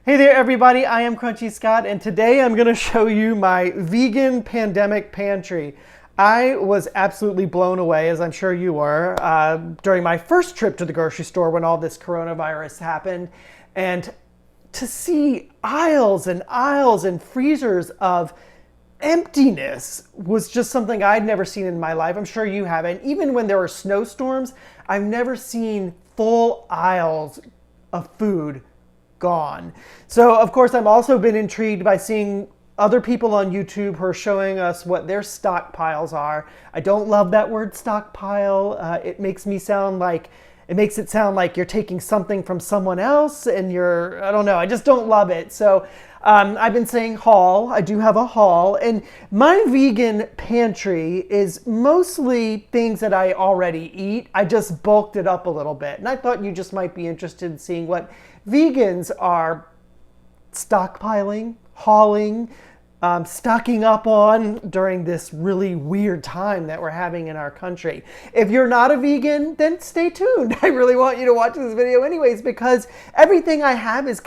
Hey there everybody, I am Crunchy Scott and today I'm going to show you my vegan pandemic pantry. I was absolutely blown away, as I'm sure you were, during my first trip to the grocery store when all this coronavirus happened. And to see aisles and aisles and freezers of emptiness was just something I'd never seen in my life. I'm sure you haven't. Even when there were snowstorms, I've never seen full aisles of food gone. So of course I've also been intrigued by seeing other people on YouTube who are showing us what their stockpiles are. I don't love that word stockpile. It makes it sound like you're taking something from someone else and I don't know, I just don't love it. So I've been saying haul. I do have a haul, and my vegan pantry is mostly things that I already eat. I just bulked it up a little bit, and I thought you just might be interested in seeing what vegans are stockpiling, hauling, stocking up on during this really weird time that we're having in our country. If you're not a vegan, then stay tuned. I really want you to watch this video anyways, because everything I have is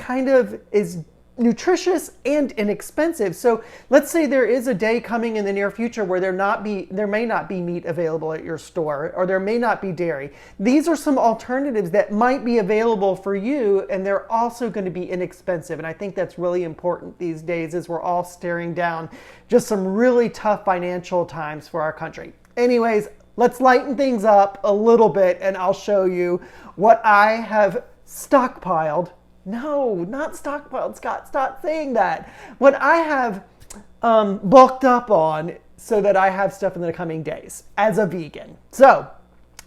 nutritious and inexpensive. So let's say there is a day coming in the near future where there may not be meat available at your store, or there may not be dairy. These are some alternatives that might be available for you, and they're also going to be inexpensive. And I think that's really important these days as we're all staring down just some really tough financial times for our country. Anyways, let's lighten things up a little bit and I'll show you what I have stockpiled. No, not stockpiled, Scott, stop saying that. What I have bulked up on so that I have stuff in the coming days as a vegan. So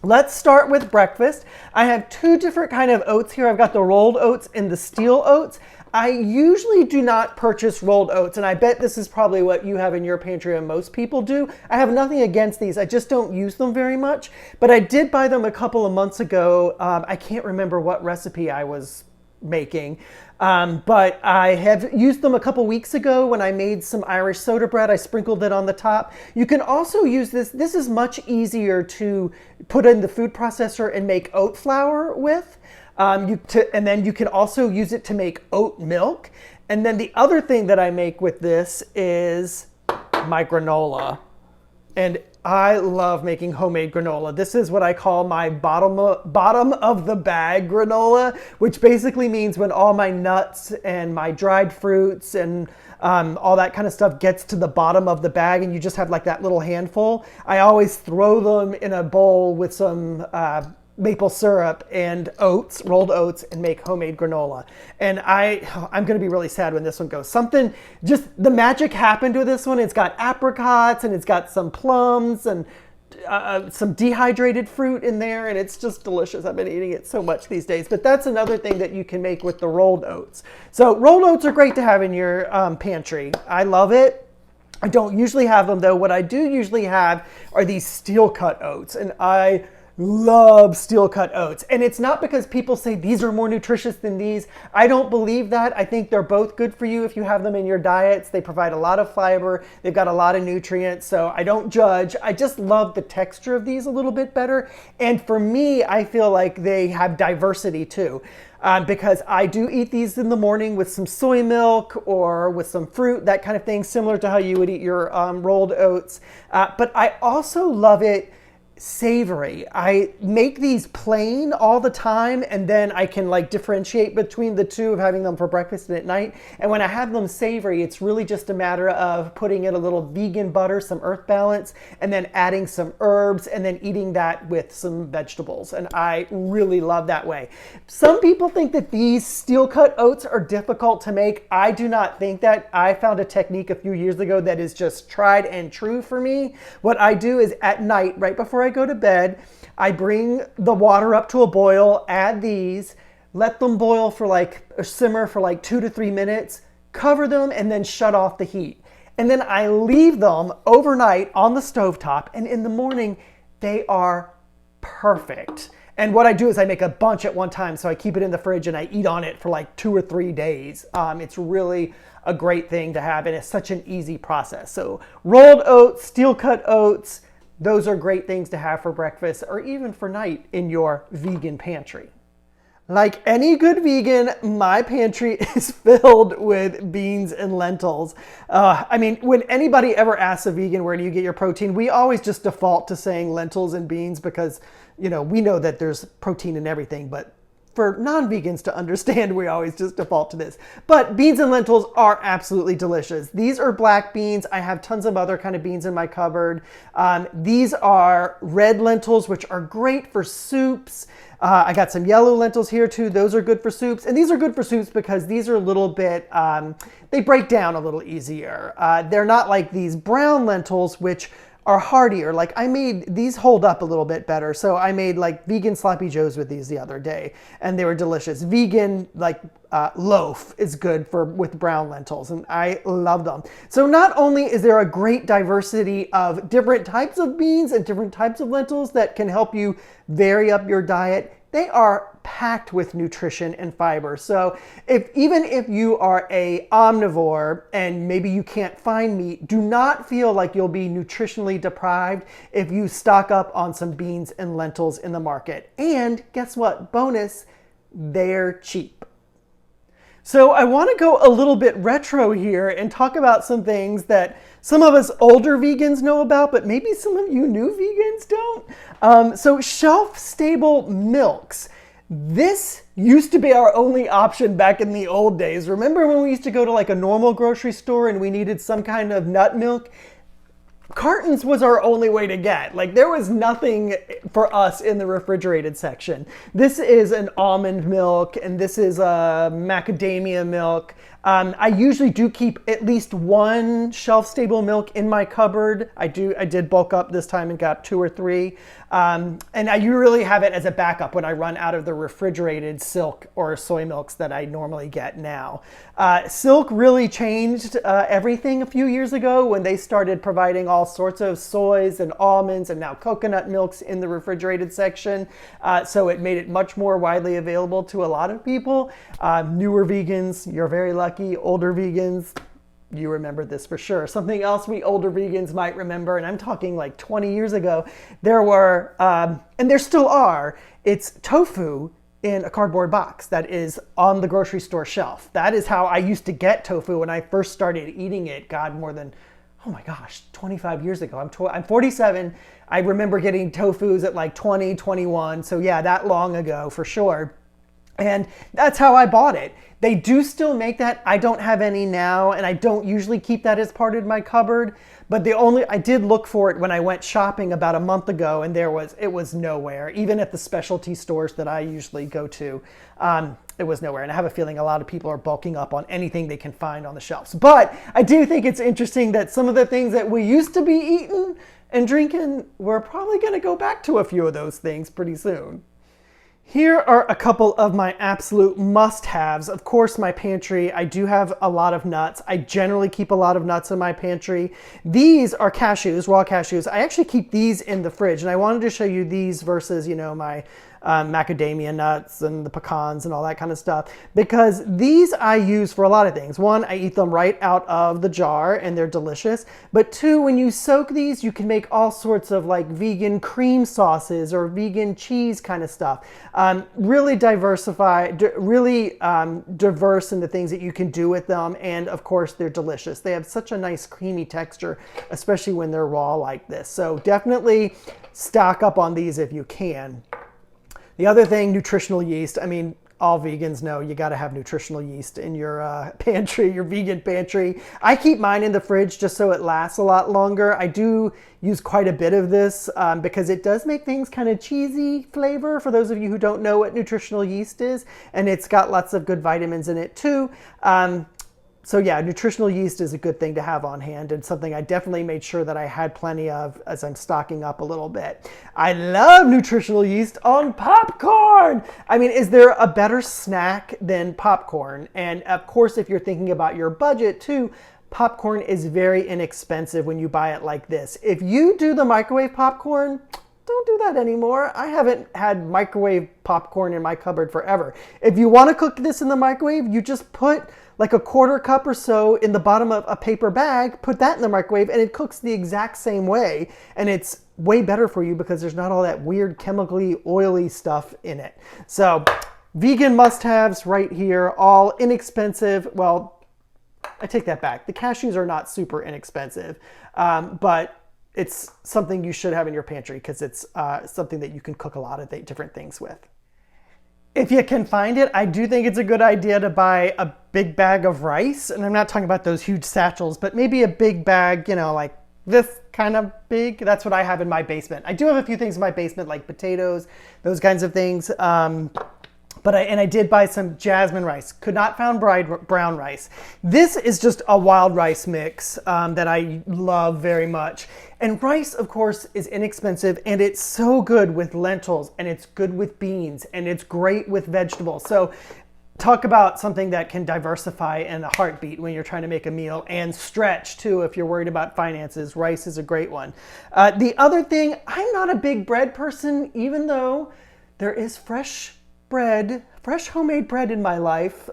let's start with breakfast. I have two different kind of oats here. I've got the rolled oats and the steel oats. I usually do not purchase rolled oats, and I bet this is probably what you have in your pantry and most people do. I have nothing against these. I just don't use them very much, but I did buy them a couple of months ago. I can't remember what recipe I was making, but I have used them a couple weeks ago when I made some Irish soda bread. I sprinkled it on the top. You can also use this. This is much easier to put in the food processor and make oat flour with. And then you can also use it to make oat milk. And then the other thing that I make with this is my granola. And I love making homemade granola. This is what I call my bottom of the bag granola, which basically means when all my nuts and my dried fruits and all that kind of stuff gets to the bottom of the bag and you just have like that little handful, I always throw them in a bowl with some maple syrup and oats, rolled oats, and make homemade granola. And I'm going to be really sad when this one goes. The magic happened to this one. It's got apricots and it's got some plums and some dehydrated fruit in there, and it's just delicious. I've been eating it so much these days. But that's another thing that you can make with the rolled oats. So rolled oats are great to have in your pantry. I love it. I don't usually have them though. What I do usually have are these steel cut oats, and I love steel cut oats. And it's not because people say these are more nutritious than these. I don't believe that. I think they're both good for you if you have them in your diets. They provide a lot of fiber. They've got a lot of nutrients. So I don't judge. I just love the texture of these a little bit better. And for me, I feel like they have diversity too. Because I do eat these in the morning with some soy milk or with some fruit, that kind of thing, similar to how you would eat your rolled oats. But I also love it savory. I make these plain all the time, and then I can like differentiate between the two of having them for breakfast and at night. And when I have them savory, it's really just a matter of putting in a little vegan butter, some earth balance, and then adding some herbs, and then eating that with some vegetables. And I really love that way. Some people think that these steel cut oats are difficult to make. I do not think that. I found a technique a few years ago that is just tried and true for me. What I do is at night, right before I go to bed, I bring the water up to a boil, add these, let them boil for simmer for 2 to 3 minutes, cover them, and then shut off the heat. And then I leave them overnight on the stovetop, and in the morning, they are perfect. And what I do is I make a bunch at one time, so I keep it in the fridge and I eat on it for 2 or 3 days. It's really a great thing to have, and it's such an easy process. So rolled oats, steel cut oats, those are great things to have for breakfast or even for night in your vegan pantry. Like any good vegan, my pantry is filled with beans and lentils. I mean, when anybody ever asks a vegan, where do you get your protein? We always just default to saying lentils and beans because, you know, we know that there's protein in everything, but for non-vegans to understand, we always just default to this. But beans and lentils are absolutely delicious. These are black beans. I have tons of other kind of beans in my cupboard. These are red lentils, which are great for soups. I got some yellow lentils here too. Those are good for soups. And these are good for soups because these are a little bit, they break down a little easier. They're not like these brown lentils, which are heartier. Like I made, these hold up a little bit better. So I made like vegan sloppy joes with these the other day and they were delicious. Vegan like loaf is good with brown lentils and I love them. So not only is there a great diversity of different types of beans and different types of lentils that can help you vary up your diet, they are packed with nutrition and fiber. So even if you are a omnivore and maybe you can't find meat, do not feel like you'll be nutritionally deprived if you stock up on some beans and lentils in the market. And guess what? Bonus, they're cheap. So I want to go a little bit retro here and talk about some things that some of us older vegans know about, but maybe some of you new vegans don't. So shelf-stable milks. This used to be our only option back in the old days. Remember when we used to go to like a normal grocery store and we needed some kind of nut milk? Cartons was our only way to get. Like there was nothing for us in the refrigerated section. This is an almond milk and this is a macadamia milk. I usually do keep at least one shelf-stable milk in my cupboard. I did bulk up this time and got 2 or 3. And you really have it as a backup when I run out of the refrigerated silk or soy milks that I normally get now. Silk really changed everything a few years ago when they started providing all sorts of soys and almonds and now coconut milks in the refrigerated section. So it made it much more widely available to a lot of people. Newer vegans, you're very lucky. Older vegans, you remember this for sure. Something else we older vegans might remember, and I'm talking like 20 years ago, there were, and there still are, it's tofu in a cardboard box that is on the grocery store shelf. That is how I used to get tofu when I first started eating it. God, more than, oh my gosh, 25 years ago. I'm 47. I remember getting tofus at like 20, 21. So yeah, that long ago for sure. And that's how I bought it. They do still make that. I don't have any now, and I don't usually keep that as part of my cupboard. But I did look for it when I went shopping about a month ago, and it was nowhere. Even at the specialty stores that I usually go to, it was nowhere. And I have a feeling a lot of people are bulking up on anything they can find on the shelves. But I do think it's interesting that some of the things that we used to be eating and drinking, we're probably going to go back to a few of those things pretty soon. Here are a couple of my absolute must-haves. Of course, my pantry, I do have a lot of nuts. I generally keep a lot of nuts in my pantry. These are cashews, raw cashews. I actually keep these in the fridge, and I wanted to show you these versus, my macadamia nuts and the pecans and all that kind of stuff, because these I use for a lot of things. One, I eat them right out of the jar and they're delicious. But two, when you soak these, you can make all sorts of like vegan cream sauces or vegan cheese kind of stuff. Really diversify, really diverse in the things that you can do with them. And of course, they're delicious. They have such a nice creamy texture, especially when they're raw like this. So definitely stock up on these if you can. The other thing, nutritional yeast. I mean, all vegans know you got to have nutritional yeast in your pantry, your vegan pantry. I keep mine in the fridge just so it lasts a lot longer. I do use quite a bit of this because it does make things kind of cheesy flavor for those of you who don't know what nutritional yeast is. And it's got lots of good vitamins in it too. So yeah, nutritional yeast is a good thing to have on hand and something I definitely made sure that I had plenty of as I'm stocking up a little bit. I love nutritional yeast on popcorn. I mean, is there a better snack than popcorn? And of course, if you're thinking about your budget too, popcorn is very inexpensive when you buy it like this. If you do the microwave popcorn, don't do that anymore. I haven't had microwave popcorn in my cupboard forever. If you want to cook this in the microwave, you just put like a 1/4 cup or so in the bottom of a paper bag, put that in the microwave, and it cooks the exact same way. And it's way better for you because there's not all that weird chemically oily stuff in it. So vegan must-haves right here, all inexpensive. Well, I take that back. The cashews are not super inexpensive, but it's something you should have in your pantry because it's something that you can cook a lot of different things with. If you can find it, I do think it's a good idea to buy a big bag of rice. And I'm not talking about those huge satchels, but maybe a big bag, you know, like this kind of big. That's what I have in my basement. I do have a few things in my basement, like potatoes, those kinds of things. But I did buy some jasmine rice. Could not find brown rice. This is just a wild rice mix that I love very much. And rice, of course, is inexpensive, and it's so good with lentils, and it's good with beans, and it's great with vegetables. So talk about something that can diversify in a heartbeat when you're trying to make a meal, and stretch too if you're worried about finances. Rice is a great one. The other thing, I'm not a big bread person, even though there is fresh homemade bread in my life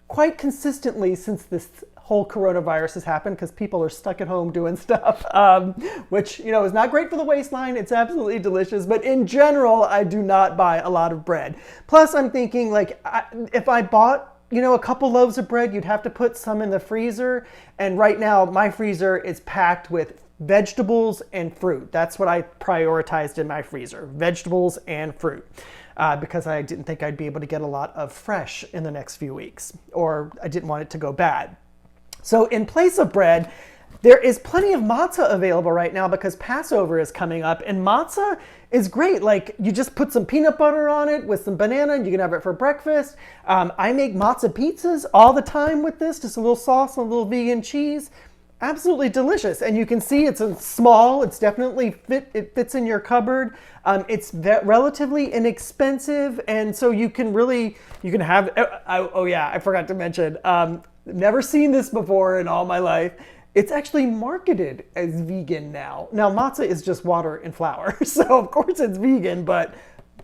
quite consistently since this whole coronavirus has happened, because people are stuck at home doing stuff, which, you know, is not great for the waistline. It's absolutely delicious, but in general, I do not buy a lot of bread. Plus, I'm thinking, like, if I bought, you know, a couple loaves of bread, you'd have to put some in the freezer, and right now my freezer is packed with vegetables and fruit. That's what I prioritized in my freezer, vegetables and fruit. Because I didn't think I'd be able to get a lot of fresh in the next few weeks, or I didn't want it to go bad. So in place of bread, there is plenty of matzah available right now because Passover is coming up, and matzah is great. Like, you just put some peanut butter on it with some banana, and you can have it for breakfast. I make matzah pizzas all the time with this, just a little sauce and a little vegan cheese. Absolutely delicious. And you can see it's small. It's definitely it fits in your cupboard. It's relatively inexpensive. And so you can have, oh yeah, I forgot to mention, never seen this before in all my life. It's actually marketed as vegan now. Now, matzah is just water and flour. So of course it's vegan, but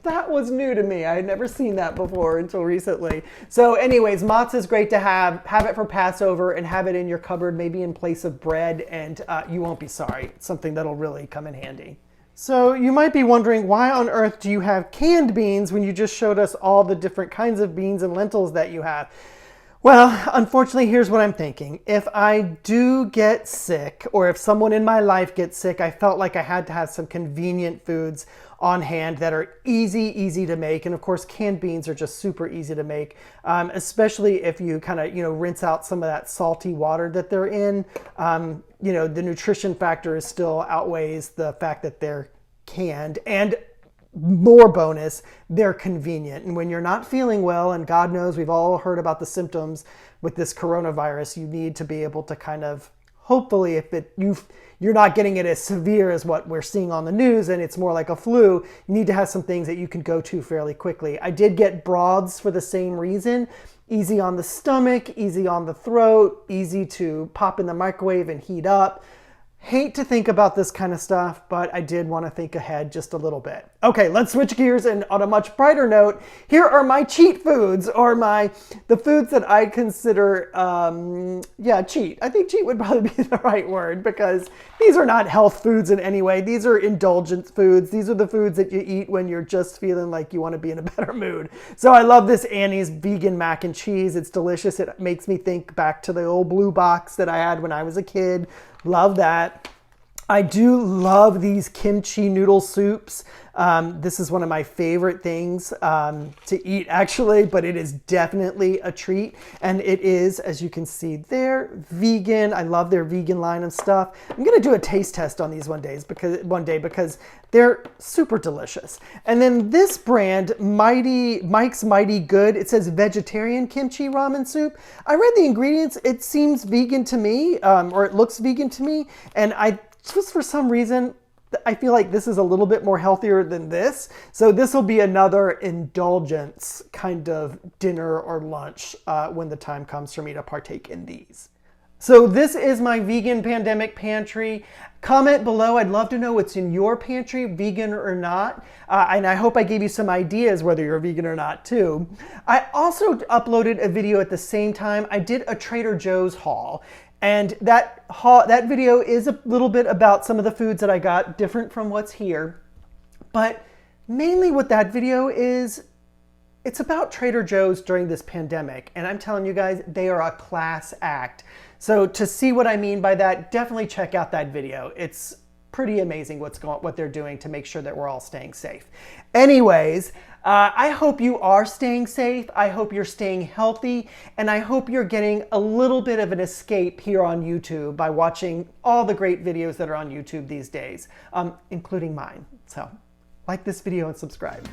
that was new to me. I had never seen that before until recently. So anyways, matzah is great to have it for Passover and have it in your cupboard, maybe in place of bread, and you won't be sorry. It's something that'll really come in handy. So you might be wondering, why on earth do you have canned beans when you just showed us all the different kinds of beans and lentils that you have? Well, unfortunately, here's what I'm thinking. If I do get sick, or if someone in my life gets sick, I felt like I had to have some convenient foods on hand that are easy to make. And of course, canned beans are just super easy to make, especially if you kind of, rinse out some of that salty water that they're in. The nutrition factor is still outweighs the fact that they're canned, and more bonus, they're convenient. And when you're not feeling well, and God knows we've all heard about the symptoms with this coronavirus, you need to be able to kind of, hopefully, if you're not getting it as severe as what we're seeing on the news and it's more like a flu, you need to have some things that you can go to fairly quickly. I did get broths for the same reason. Easy on the stomach, easy on the throat, easy to pop in the microwave and heat up. Hate to think about this kind of stuff, but I did want to think ahead just a little bit. Okay, let's switch gears, and on a much brighter note, here are my cheat foods, or the foods that I consider, cheat. I think cheat would probably be the right word, because these are not health foods in any way. These are indulgent foods. These are the foods that you eat when you're just feeling like you want to be in a better mood. So I love this Annie's vegan mac and cheese. It's delicious. It makes me think back to the old blue box that I had when I was a kid. Love that. I do love these kimchi noodle soups. This is one of my favorite things to eat, actually, but it is definitely a treat. And it is, as you can see there, vegan. I love their vegan line of stuff. I'm going to do a taste test on these one day because they're super delicious. And then this brand, Mike's Mighty Good, it says vegetarian kimchi ramen soup. I read the ingredients. It seems vegan to me, or it looks vegan to me. And just for some reason, I feel like this is a little bit more healthier than this. So this will be another indulgence kind of dinner or lunch when the time comes for me to partake in these. So this is my vegan pandemic pantry. Comment below. I'd love to know what's in your pantry, vegan or not. And I hope I gave you some ideas whether you're vegan or not too. I also uploaded a video at the same time. I did a Trader Joe's haul. And that video is a little bit about some of the foods that I got, different from what's here. But mainly what that video is It's about Trader Joe's during this pandemic, and I'm telling you guys, they are a class act. So to see what I mean by that, definitely check out that video. It's pretty amazing what they're doing to make sure that we're all staying safe. Anyways, I hope you are staying safe. I hope you're staying healthy, and I hope you're getting a little bit of an escape here on YouTube by watching all the great videos that are on YouTube these days, including mine. So like this video and subscribe.